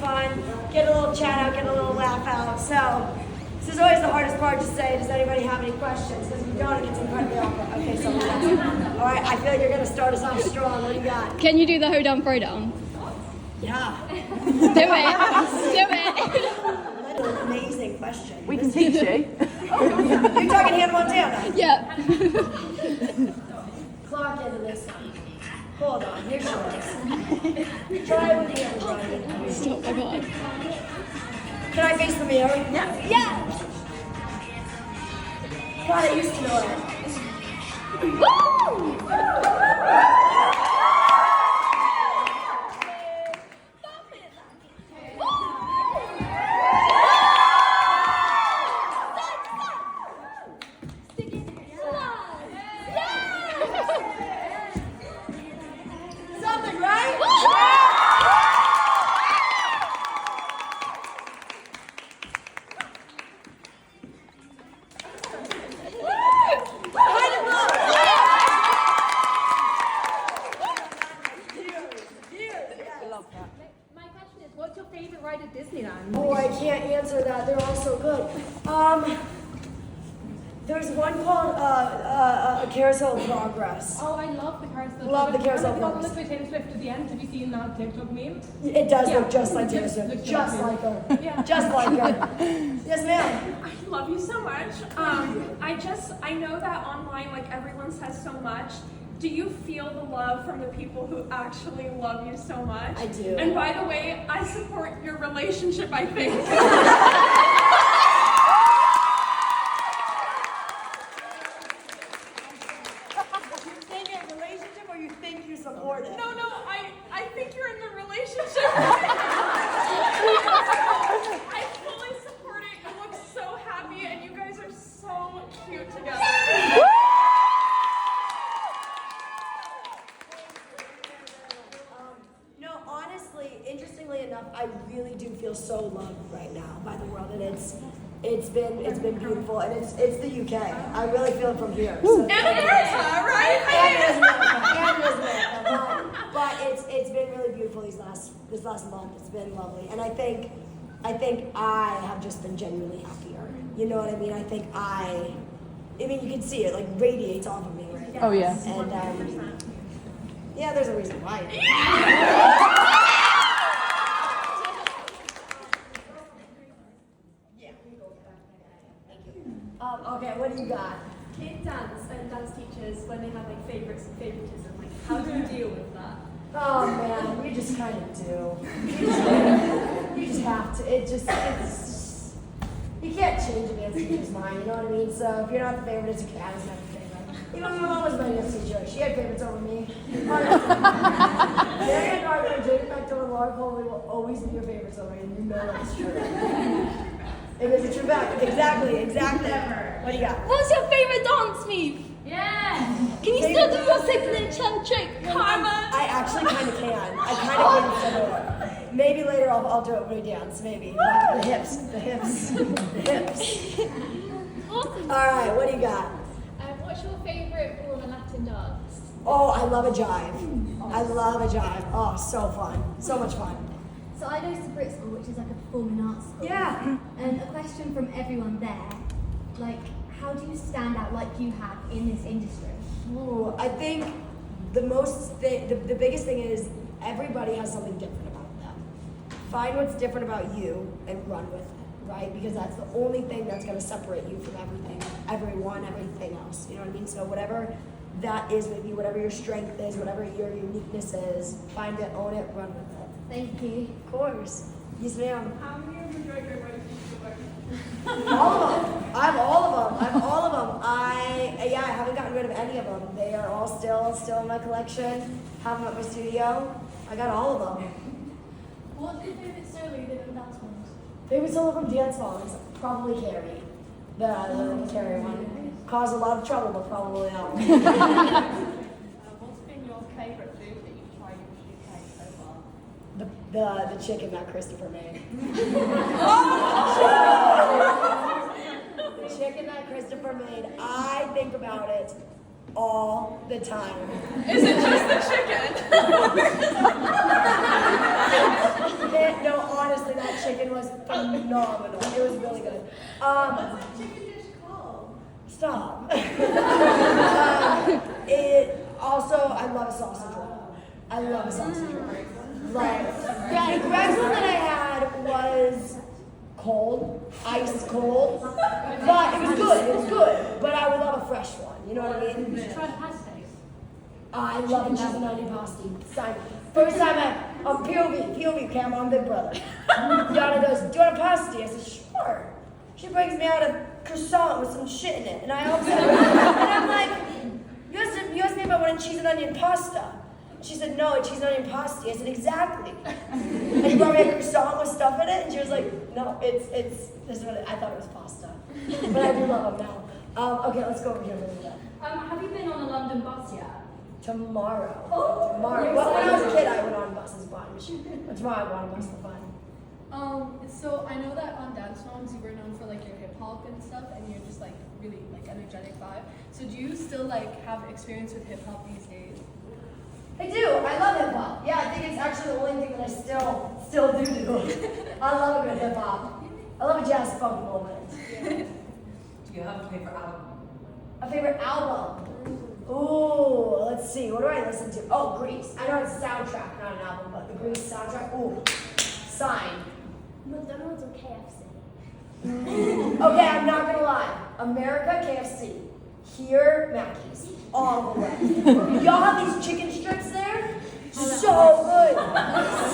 fun, get a little chat out, get a little laugh out. So this is always the hardest part to say. Does anybody have any questions? Because if you don't, it gets incredibly awkward. Okay, so all right, I feel like you're going to start us off strong. What do you got? Can you do the hoedown throwdown? Yeah. Do it. That's an amazing question. We can teach you. You're talking Hannah Montana? Yeah. Clock into this one. Hold on, here's yours. Try it with the other one. Stop, my God. Can I face the mirror? Yeah. Yeah! God, I used to know it. Woo! Something, right? My question is, what's your favorite ride at Disneyland? Oh, I can't answer that. They're all so good. There's one called Carousel of Progress. Oh, I love the carousel. Love the carousel And the one progress. with Taylor Swift at the end. Have you seen that TikTok meme? It does Yeah. look just like Taylor Swift. Looks Just like like her. Yeah. Just like her. Yes, ma'am. I love you so much. I know that online, like everyone says so much. Do you feel the love from the people who actually love you so much? I do. And by the way, I support your relationship, I think. You think a relationship or you think you support it? No, I think you're in the relationship. I fully support it. You look so happy and you guys are so cute together. No, honestly, interestingly enough, I really do feel so loved right now by the world, and it's been beautiful, and it's the UK. I really feel it from here. So, And America, right? and America, but it's been really beautiful this last month. It's been lovely, and I think I have just been genuinely happier. You know what I mean? I mean, you can see it like radiates off of me right now. Oh, yeah. And yeah, there's a reason why. Okay, what do you got? In dance and dance teachers, when they have like favorites and favoritism, like how do you deal with that? Oh man, we just kind of do. You just have to. It's you can't change a dance teacher's mind. You know what I mean? So if you're not the favorite, it's okay. I was never the favorite. Even my mom was my dance teacher. She had favorites over me. Marianne Gardner and Jake Bechtel and Laura Coley will always be your favorites over me, and you know that's true. It is a true fact. Exactly. What do you got? What's your favorite dance move? Yeah! Can you still do your signature trick, Karma? I actually kind of can. I kind of can. So maybe later I'll do it when we dance. Maybe. But the hips. Awesome. All right, what do you got? What's your favorite form of Latin dance? Oh, I love a jive. I love a jive. Oh, so fun. So much fun. So I go to Brit School, which is like a performing arts school. Yeah. And a question from everyone there, like, how do you stand out like you have in this industry? Ooh, I think the biggest thing is everybody has something different about them. Find what's different about you and run with it, right? Because that's the only thing that's going to separate you from everything else. You know what I mean? So whatever that is with you, whatever your strength is, whatever your uniqueness is, find it, own it, run with it. Thank you. Of course. Yes, ma'am. How many of the JoJo writers All of them. I have all of them. I haven't gotten rid of any of them. They are all still in my collection. Have them at my studio. I got all of them. What's your favorite solo you did on dance ones? Favorite solo from dance songs? Probably Carrie. The Carrie one. Caused a lot of trouble, but probably not. What's been your favorite food that you've tried in the UK so far? The chicken that Christopher made. The chicken that Christopher made. I think about it all the time. Is it just the chicken? No, honestly, that chicken was phenomenal. It was really good. What's that chicken dish called? Stop. It also, I love a sausage roll. I love a sausage roll. Like, yeah, the Greg's one that I had was cold, ice cold, but it was good. It was good. But I would love a fresh one. You know what I mean? You should try the pasties. I love a cheese and onion pasty. First time POV, okay, I'm on Big Brother. Yana goes, do you want a pasty? I said, sure. She brings me out a croissant with some shit in it. And I also, and I'm like, you asked me if I wanted cheese and onion pasta. She said, no, a cheese and onion pasty. I said, exactly. And she brought me a croissant with stuff in it, and she was like, no, this is what I thought it was pasta. But I do love them now. Okay, let's go over here a little bit. Have you been on a London bus yet? Tomorrow. Oh, Tomorrow. Well, when I was a kid, I went on buses a bunch. But tomorrow I go on a bus for fun. So I know that on dance songs you were known for like your hip hop and stuff, and you're just like really like energetic vibe. So do you still like have experience with hip hop these days? I do. I love hip hop. Yeah, I think it's actually the only thing that I still do. I love a good hip hop. I love a jazz funk moment. Do you have a favorite album? A favorite album? Ooh, let's see. What do I listen to? Oh, Grease. I know it's a soundtrack, not an album, but the Grease soundtrack. Ooh, Sign. McDonald's or KFC? Okay, I'm not gonna lie. America, KFC. Here, Mackey's. All the way. Y'all have these chicken strips there? So good.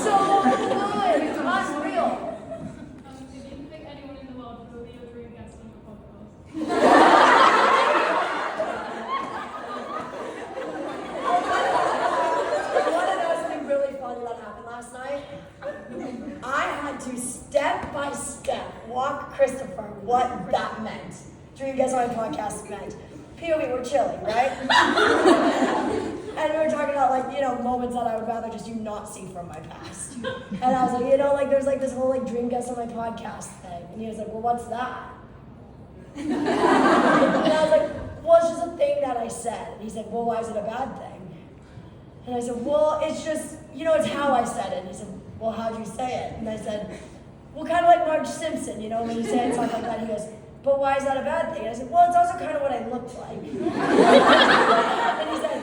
So good. Unreal. Do you think anyone in the world will be your dream guest on your podcast? Want to know something really funny that happened last night? I had to step by step walk Christopher what that meant. Dream guest on my podcast meant. POV, we're chilling, right? And we were talking about moments that I would rather just you not see from my past. And I was like, there's like this whole dream guest on my podcast thing. And he was like, well, what's that? And I was like, well, it's just a thing that I said. And he said, well, why is it a bad thing? And I said, well, it's just, it's how I said it. And he said, well, how'd you say it? And I said, well, kind of like Marge Simpson, when you say it, something like that. He goes, but why is that a bad thing? And I said, well, it's also kind of what I looked like. And he said,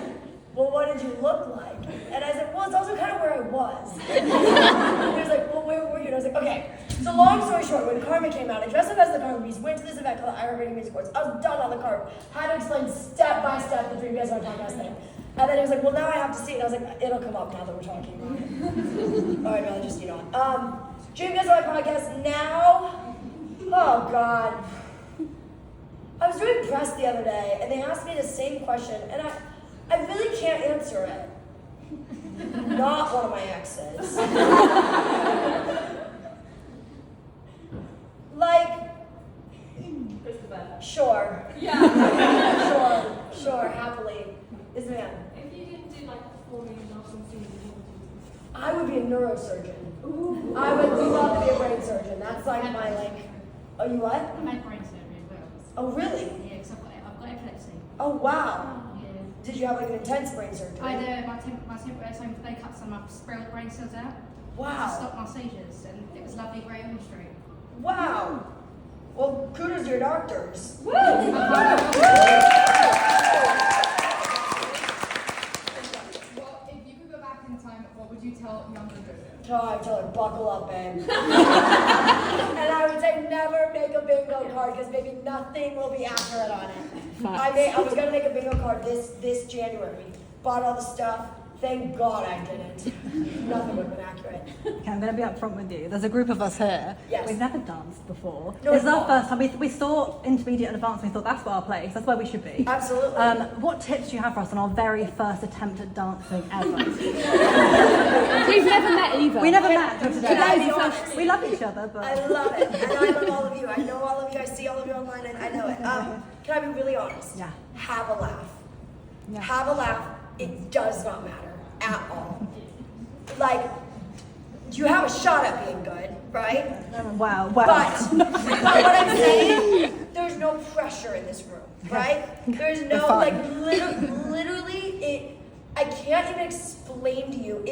well, what did you look like? And I said, well, it's also kind of where I was. And he was like, well, where were you? And I was like, okay. So long story short, when Karma came out, I dressed up as the Karma Beast, went to this event called the iHeartRadio Music Awards. I was done on the card. Had to explain step by step the Dream Guys on podcast thing. And then he was like, well, now I have to see it. And I was like, it'll come up now that we're talking about it. All right, no, just, Dream Guys on my podcast now. Oh, God. I was doing press the other day, and they asked me the same question, and I really can't answer it. Not one of my exes. Sure. Yeah. Sure, happily. Yes, ma'am. If you didn't do performing and dancing singing, what would you do? I would be a neurosurgeon. Ooh. I would love to be a brain surgeon. That's my oh, you what? I made brain surgery as well. Oh, really? Yeah, because I've got epilepsy. Oh, wow. Yeah. Did you have an intense brain surgery? I did. They cut some of my spiraled brain cells out. Wow. To stop my seizures, and it was lovely, Great Ormond Street. Wow. Well, kudos to your doctors. Woo! Well, if you could go back in time, what would you tell younger JoJo? Oh, I would tell her, buckle up, babe. And I would say, never make a bingo card, because maybe nothing will be accurate on it. I was going to make a bingo card this January. Bought all the stuff. Thank God I didn't. Nothing would have been accurate. Okay, I'm going to be upfront with you. There's a group of us here. Yes. We've never danced before. No, This is it's our not. first time. We saw intermediate and advanced and we thought that's our place. That's where we should be. Absolutely. What tips do you have for us on our very first attempt at dancing ever? We've never met either. We never met until today. Can I be honest? We love each other, but... I love it. And I love all of you. I know all of you. I see all of you online, and I know it. Can I be really honest? Yeah. Have a laugh. Yeah. Have a laugh. It does not matter at all. You have a shot at being good, right? Wow. But what I'm saying, there's no pressure in this room, right? There's no, literally, I can't even explain to you.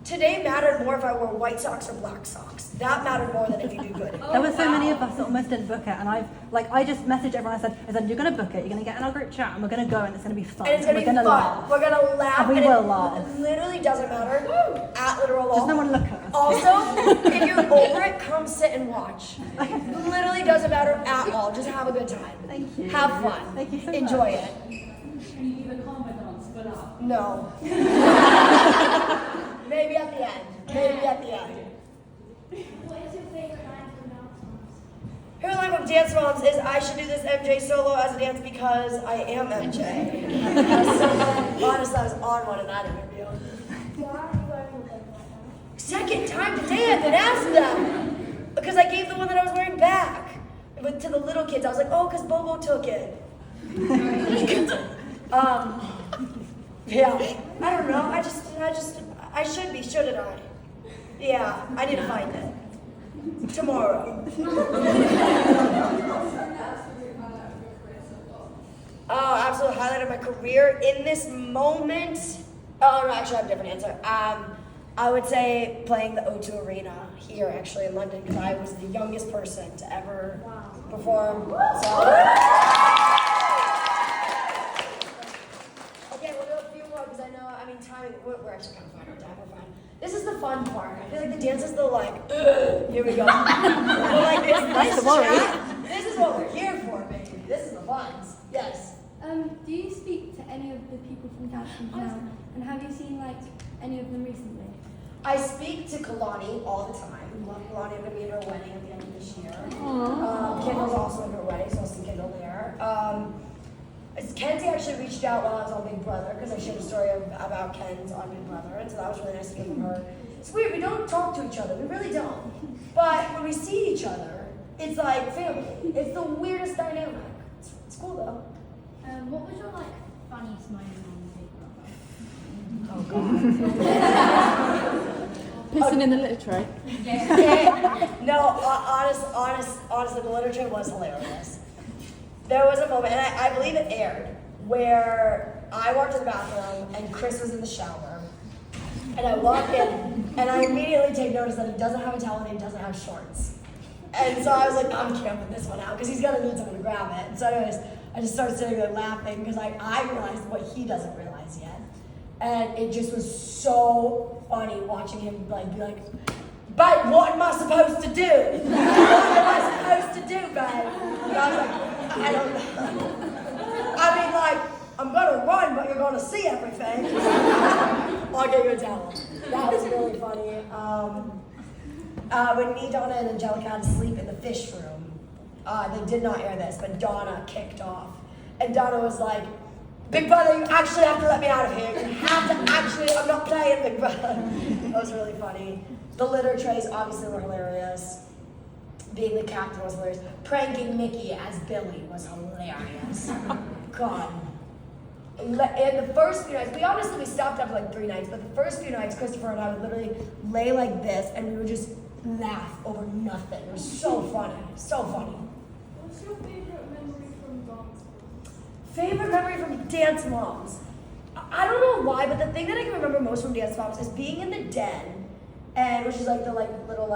Today mattered more if I wore white socks or black socks. That mattered more than if you do good. There were so many of us that almost didn't book it, and I just messaged everyone. I said, you're gonna book it. You're gonna get in our group chat, and we're gonna go, and it's gonna be fun. And it's gonna be we're gonna fun. laugh. We're gonna laugh. And we and will it laugh. literally doesn't matter at literal Just all. no one look at us. Also, if you're over it, come sit and watch. Literally doesn't matter at all. Just have a good time. Thank you. Have fun. Thank you so Enjoy much. it. Can you give a combo dance for that? No. Maybe at the end. Maybe at the end. What is your favorite line from Dance Moms? Her line from Dance Moms is I should do this MJ solo as a dance because I am MJ. Honestly, I was on one in that interview. Why are you wearing a big like that? Second time today I've been asked them. Because I gave the one that I was wearing back. But to the little kids, I was like, oh, because Bobo took it. Yeah, I don't know. I should be, shouldn't I? Yeah, I need to find it. Tomorrow. Oh, absolute highlight of my career in this moment. Oh, no, actually I have a different answer. I would say playing the O2 Arena here, actually, in London, because I was the youngest person to ever perform. So. Okay, we'll do a few more, because I know, timing, we're actually kind of fine on time, we're fine. This is the fun part. I feel like the dance is the here we go. We're like, this is what we're here for, baby. This is the funs. Yes. Do you speak to any of the people from Dance Moms now? And have you seen any of them recently? I speak to Kalani all the time. Kalani, I'm going to be at her wedding at the end of this year. Kendall's also at her wedding, so I'll see Kendall there. Kenzie actually reached out while I was on Big Brother because I shared a story about Ken's on Big Brother, and so that was really nice to hear from her. It's weird, we don't talk to each other, we really don't. But when we see each other, it's like family. It's the weirdest dynamic. It's cool though. What was your funniest moment on Big Brother? Oh god. Pissing in the litter tray. No, honestly, the literature was hilarious. There was a moment, and I believe it aired, where I walked to the bathroom and Chris was in the shower. And I walk in, and I immediately take notice that he doesn't have a towel and he doesn't have shorts. And so I was like, I'm camping this one out because he's gonna need someone to grab it. And so anyways, I just started sitting there laughing because I realized what he doesn't realize yet. And it just was so funny watching him be like, babe, what am I supposed to do? What am I supposed to do, babe? And I was like, I don't know. I'm gonna run, but you're gonna see everything. I'll get you a towel. That was really funny. When me, Donna, and Angelica had to sleep in the fish room, they did not air this, but Donna kicked off. And Donna was like, Big Brother, you actually have to let me out of here. You have to I'm not playing Big Brother. That was really funny. The litter trays obviously were hilarious. Being the captain was hilarious. Pranking Mickey as Billy was hilarious. God. In the first few nights, we stopped after 3 nights, but the first few nights, Christopher and I would literally lay like this and we would just laugh over nothing. It was so funny. So funny. What's your favorite memory from Dance Moms? Favorite memory from Dance Moms? I don't know why, but the thing that I can remember most from Dance Moms is being in the den, and which is the little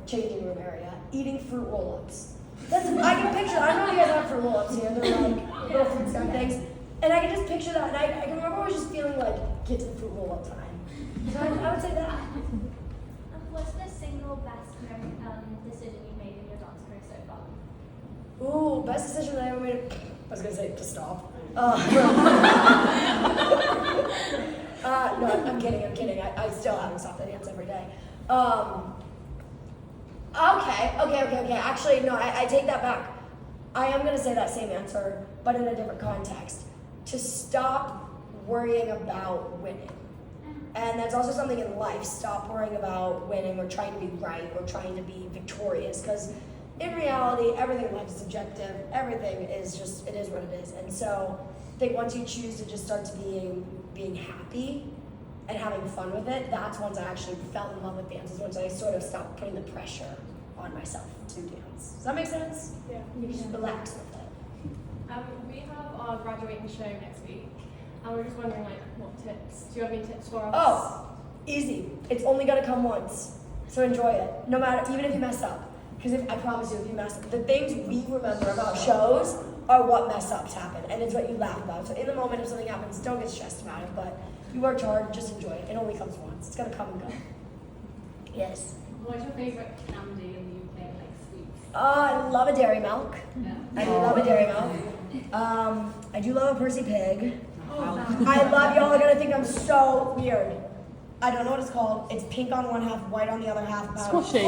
changing room area, eating fruit roll-ups. I can picture that. I don't know if you guys have fruit roll-ups here. They're little fruit snack things. And I can just picture that, and I can remember I was just feeling get to the fruit roll-up time. So I would say that. What's the single best decision you've made in your dance career so far? Ooh, best decision that I ever made. I was gonna say to stop. No, I'm kidding. I still haven't stopped. I dance every day. Okay. Actually, no, I take that back. I am gonna say that same answer, but in a different context. To stop worrying about winning. And that's also something in life. Stop worrying about winning or trying to be right or trying to be victorious. Because in reality, everything in life is subjective. Everything is just, it is what it is. And so I think once you choose to just start to being happy and having fun with it, that's once I actually fell in love with dance. Is once I sort of stopped putting the pressure on myself to dance. Does that make sense? Yeah. You can just relax with it. We have our graduating show next week, and we're just wondering, what tips? Do you have any tips for us? Oh, Easy. It's only gonna come once. So enjoy it. No matter, even if you mess up. Because I promise you, if you mess up, the things we remember about shows are what mess ups happen. And it's what you laugh about. So in the moment, if something happens, don't get stressed about it. But you worked hard, just enjoy it. It only comes once. It's gonna come and go. Yes. What's your favorite candy in the UK, like sweets? I love a dairy milk. Yeah. I do love a dairy milk. I do love a Percy pig. I love, y'all are gonna think I'm so weird. I don't know what it's called. It's pink on one half, white on the other half. Squishy.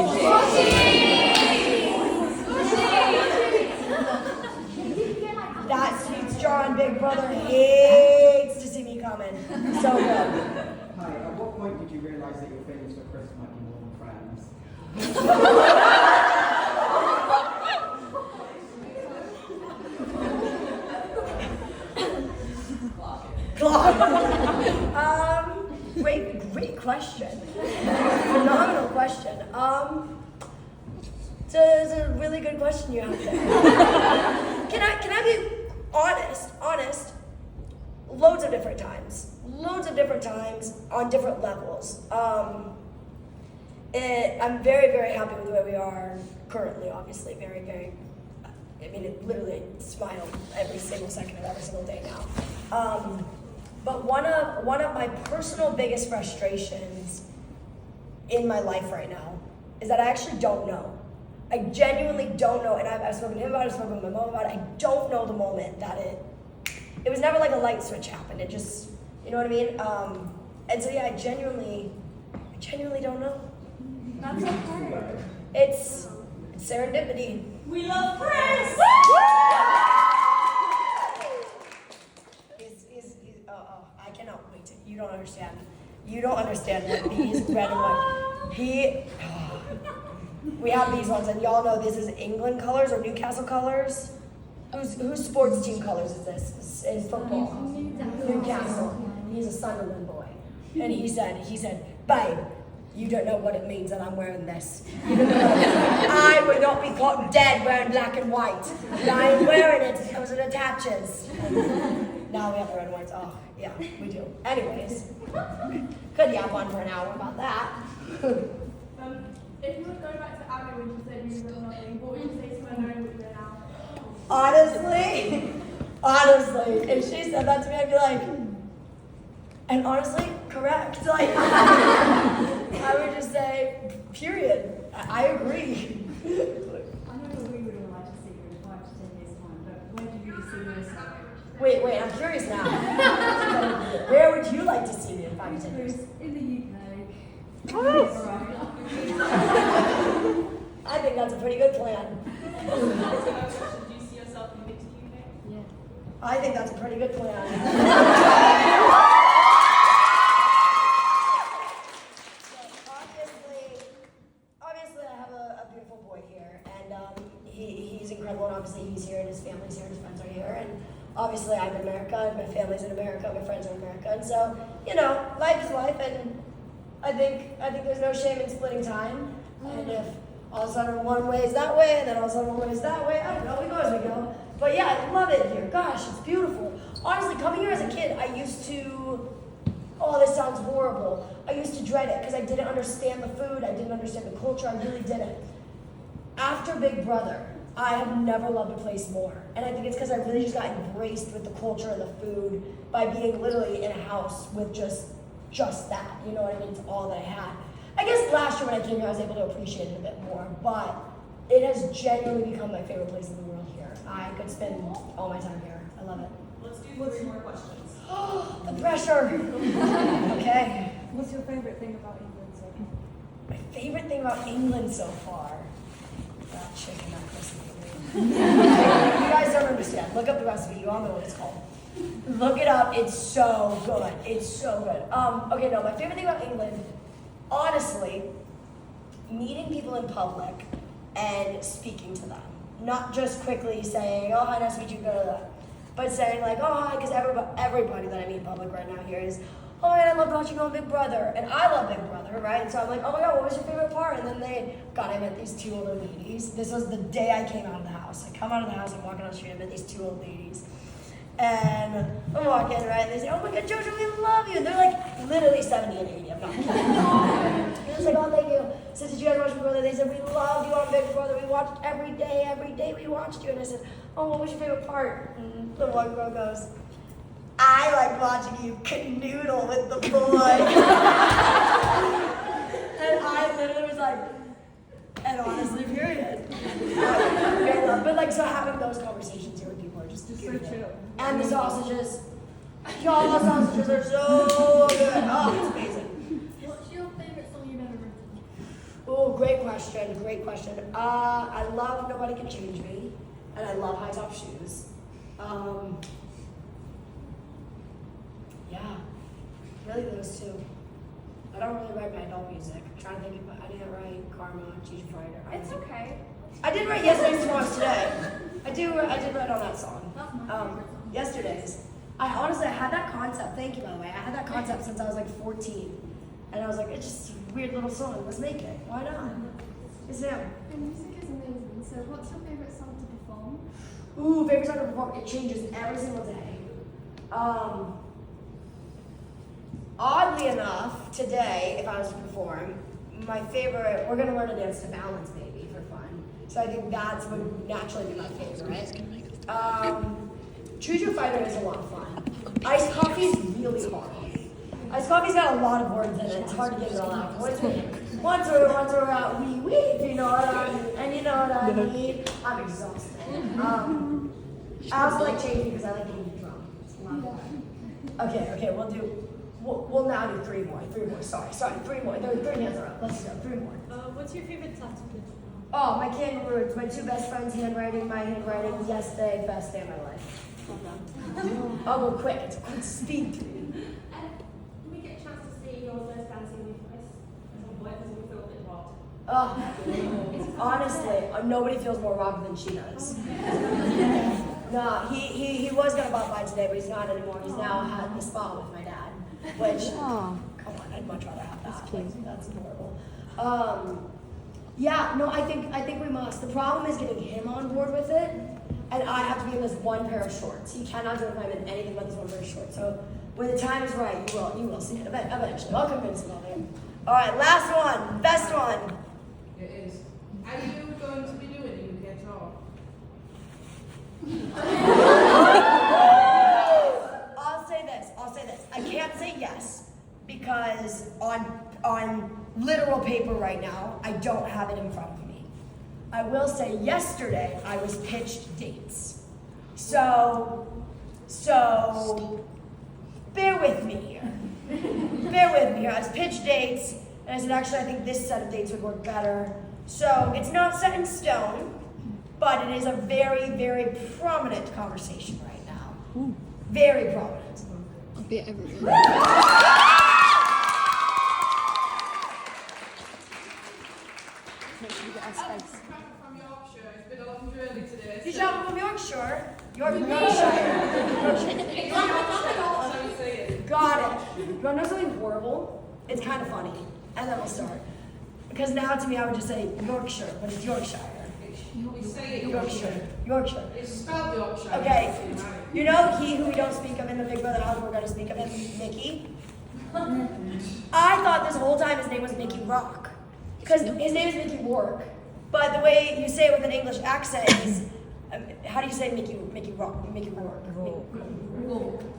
That sweet John, big brother, hates to see me coming. So good. Hi, at what point did you realise that your feelings for Chris might be more than friends? Great question. Phenomenal question. It's a really good question you have there. Can I be honest? Loads of different times on different levels. I'm very, very happy with the way we are currently, obviously. Very, very, I mean, it literally smile every single second of every single day now. But one of my personal biggest frustrations in my life right now is that I actually don't know. I genuinely don't know, and I've spoken to him about it, I've spoken with my mom about it. I don't know the moment that it was never like a light switch happened. It just, you know what I mean? And so yeah, I genuinely don't know. That's okay. It's serendipity. We love Chris! I cannot wait to, you don't understand what these red and white, we have these ones, and y'all know this is England colors or Newcastle colors. Whose sports team colors is this? In football. Newcastle. He's a Sunderland boy. And he said, babe, you don't know what it means that I'm wearing this. You don't know what it means. I would not be caught dead wearing black and white. I'm wearing it because it attaches. And now we have the red and whites. Oh, yeah, we do. Anyways, could yap on for an hour about that. If you were going back to Abby when you said you were nothing, what would you say to her knowing what you know now? Honestly, if she said that to me, I'd be like, and honestly, correct. Like, I would just say, period. I agree. I know that we would all like to see you in 5 to 10 years' time, but where do you see yourself? Wait, I'm curious now. Where would you like to see me in 5 to 10 years? In the UK. I think that's a pretty good plan. Do you see yourself moving to the UK? Yeah. I think that's a pretty good plan. Obviously, I have a beautiful boy here, and he's incredible, and obviously he's here, and his family's here, and his friends are here, and obviously I'm in America, and my family's in America, my friends are in America, and so, you know, life is life, and I think there's no shame in splitting time, and if all of a sudden one way is that way, and then all of a sudden one way is that way, I don't know, we go as we go. But yeah, I love it here. Gosh, it's beautiful. Honestly, coming here as a kid, I used to, oh, this sounds horrible. I used to dread it because I didn't understand the food, I didn't understand the culture, I really didn't. After Big Brother, I have never loved a place more. And I think it's because I really just got embraced with the culture and the food by being literally in a house with just that, you know what I mean? It's all that I had. I guess last year when I came here, I was able to appreciate it a bit more, but it has genuinely become my favorite place in the world here. I could spend all my time here. I love it. Let's do 3 more questions. The pressure. Okay. What's your favourite thing about England so far? My favorite thing about England so far? That chicken that crispy. You guys don't understand. Look up the recipe. You all know what it's called. Look it up. It's so good. It's so good. Okay, no, my favorite thing about England, honestly, meeting people in public and speaking to them. Not just quickly saying, oh, hi, nice to meet you, but saying like, oh, hi, because everybody that I meet in public right now here is, oh my God, I loved watching you on Big Brother, and I love Big Brother, right? And so I'm like, oh my God, what was your favorite part? And then I met these 2 older ladies. This was the day I came out of the house. I come out of the house, I'm walking down the street, I met these 2 old ladies. And I'm walking, right, and they say, oh my God, JoJo, we love you. And they're like literally 70 and 80. I'm No. He was like, oh, thank you. I said, did you guys watch Big Brother? They said, we loved you on Big Brother. We watched every day we watched you. And I said, oh, what was your favorite part? And the one girl goes, I like watching you canoodle with the boy. And I literally was like, and honestly, period. But like, so having those conversations here with people are just so chill. And the sausages, y'all, the sausages are so good. Oh, it's amazing. What's your favorite song you've ever written? Oh, great question. I love Nobody Can Change Me, and I love High Top Shoes. Yeah, really those two. I don't really write my adult music. I'm trying to think if I didn't write Karma, Gigi Friday. It's okay. I did write Yesterday's Tomorrow's Today. I did write on that song. Yesterday's. I had that concept, thank you by the way, I had that concept since I was like 14. And I was like, it's just a weird little song, let's make it. Why not? Yes, ma'am. Your music is amazing. So what's your favourite song to perform? Ooh, favorite song to perform, it changes every single day. Oddly enough, today, if I was to perform, my favorite, we're gonna learn to dance to Balance Baby for fun. So I think that's would naturally be my favorite. Choose Your Fighter is a lot of fun. Iced Coffee's really hard. Iced Coffee's got a lot of words in it, it's hard to get it all out. Once we're out, we weave, you know what I mean? And you know what I mean? I'm exhausted. I also like changing because I like getting drunk. It's a lot of fun. Okay, we'll now do three more. Sorry, three more. There are 3 hands are up. Let's go, 3 more. What's your favorite tattoo? Oh, my kangaroo. It's my 2 best friends' handwriting, my handwriting. Yes, day, best day of my life. I'll go quick. It's a quick speed through. Can we get a chance to see your first dancing with us? What does it feel a bit hot? Oh, honestly, nobody feels more robbed than she does. No, he was gonna bop by today, but he's not anymore. He's now at the spa with my dad, which, come on, I'd much rather have that. That's adorable. Yeah, no, I think we must. The problem is getting him on board with it, and I have to be in this one pair of shorts. He cannot do it if I'm in anything but this one pair of shorts. So when the time is right, you will see it eventually. I'll convince him of it. All right, last one, best one. It is. Are you going to be doing it in guitar? I'll say this. I can't say yes because on literal paper right now, I don't have it in front of me. I will say yesterday I was pitched dates. So bear with me here. I was pitched dates and I said actually I think this set of dates would work better. So it's not set in stone, but it is a very, very prominent conversation right now. Very prominent. I'll be everywhere. From Yorkshire. It's been a long journey today. You travel from Yorkshire? Yorkshire. Got it. You want to know something horrible? It's kind of funny. And then we'll start. Because now to me I would just say Yorkshire, but it's Yorkshire. We say it Yorkshire. It's spelled Yorkshire. Okay. You know he who we don't speak of in the Big Brother house, we're going to speak of him, Mickey? I thought this whole time his name was Mickey Rock. Because his name is Mickey Rourke. But the way you say it with an English accent is, how do you say Mickey Rock? Mickey Rourke. I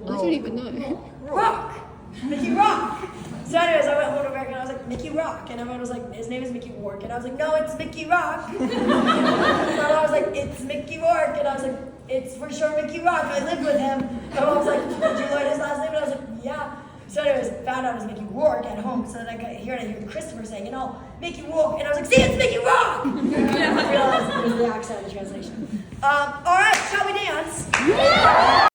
don't even know. Rock! Mickey Rock! So anyways, I went home to America and I was like, Mickey Rock. And everyone was like, his name is Mickey Rourke. And I was like, no, it's Mickey Rock. And I was like, it's Mickey Rourke. And I was like, it's for sure Mickey Rock. I lived with him. And I was like, did you learn his last name? And I was like, yeah. So anyways, found out it was Mickey Rourke at home. So then I got here and I heard Christopher saying, you know, Mickey Rourke. And I was like, see, it's Mickey Rock! I realized it was the accent of the translation. All right, shall we dance? Yeah!